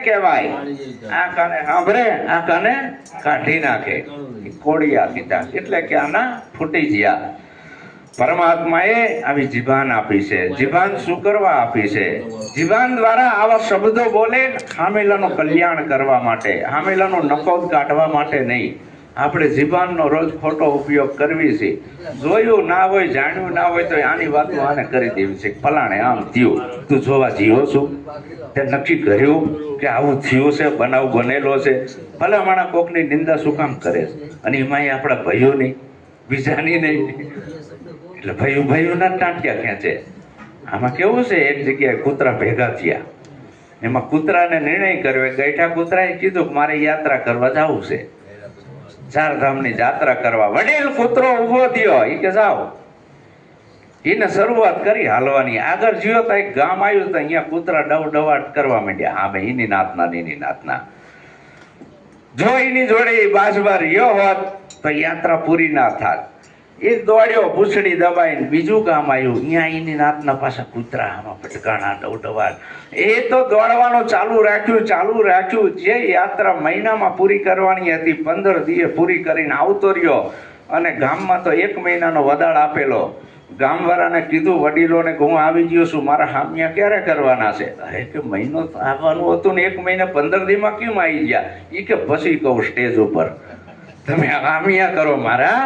કહેવાય. આ કાને સાંભળે આ કાને કાઢી નાખે, કોડિયા કીધા એટલે કે આના ફૂટી ગયા. પરમાત્માએ આવી જીભાન આપી છે. જીભાન શું કરવા આપી છે? જીભાન દ્વારા આવા શબ્દો બોલે હામેલાનું કલ્યાણ કરવા માટે, હામેલાનો નફો કાઢવા માટે નહીં. આપણે જીભાનનો રોજ ખોટો ઉપયોગ કરવી છે. જોયું ના હોય, જાણ્યું ના હોય તો આની વાતો આને કરી દેવી છે. ફલાણે આમ થયું, તું જોવા જીવો છું, તે નક્કી કર્યું કે આવું થયું છે, બનાવ બનેલો છે. ભલામણા કોકની નિંદા શું કામ કરે છે? અને એમાં આપણા ભાઈઓની, બીજાની નહીં. એટલે ભાઈઓના ટાંટિયા ખેંચે. આમાં કેવું છે, એક જગ્યાએ કૂતરા ભેગા થયા. એમાં કૂતરાને નિર્ણય કર્યો, ગઈઠા કૂતરાએ કીધું કે મારે યાત્રા કરવા જવું છે, ચારધામની યાત્રા કરવા. વડીલ કૂતરો ઉભો થયો, એ કે જાઓ. એને શરૂઆત કરી હાલવાની. આગળ જ્યો તો એક ગામ આવ્યું, તો અહીંયા કૂતરા ડવડવાટ કરવા માંડ્યા. હા ભાઈ, એની નાતના. જો એની જોડે બાજબાર રહ્યો હોત તો યાત્રા પૂરી ના થાત. એ દોડ્યો, પૂંછડી દબાઈને બીજું કામ આવ્યું, અહીંયા એની નાતના પાછા કૂતરા આમાં ભટકાણા ડવડવાટ. એ તો દોડવાનું ચાલુ રાખ્યું. જે યાત્રા મહિનામાં પૂરી કરવાની હતી, 15 દિવસ પૂરી કરીને આવતો રહ્યો. અને ગામમાં તો 1 મહિનાનો વદાળ આપેલો. ગામવાળાને કીધું, વડીલોને કે હું આવી ગયો છું, મારા હામિયા ક્યારે કરવાના છે? અરે કે મહિનો આવવાનું હતું ને 1 મહિને 15 દિવસમાં કેમ આવી ગયા? એ કે પછી કહું સ્ટેજ ઉપર, તમે હામિયા કરો. મારા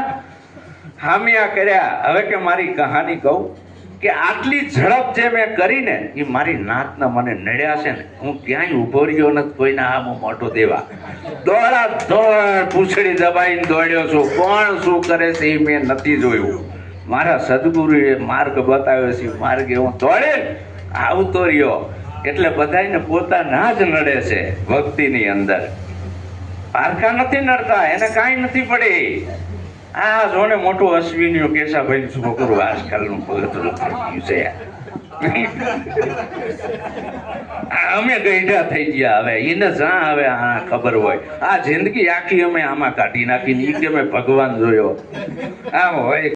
હામિયા કર્યા. હવે કે મારી કહાની કહું કે આટલી ઝડપ જે મેં કરીને એ મારી નાતના મને નડ્યા છે ને, હું ક્યાંય ઉભો રહ્યો નથી કોઈના આમ મોટો દેવા. દોડ પૂંછડી દબાઈને દોડ્યો છું. કોણ શું કરે છે એ મેં નથી જોયું. મારા સદગુરુએ માર્ગ બતાવ્યો છે, માર્ગે હું દોડે આવતો રહ્યો. એટલે બધાને પોતાના જ નડે છે. ભક્તિની અંદર પારખા નથી નડતા, એને કાંઈ નથી પડી. આ જોને મોટું અશ્વિનીઓ કેશાભાઈ છોકરું આજકાલનું પગથરું થઈ ગયું છે. અમે ગઈઢા થઈ ગયા. હવે એને જ્યાં હવે આ ખબર હોય, આ જિંદગી આખી અમે આમાં કાઢી નાખીને એ કે મેં ભગવાન જોયો આમ હોય.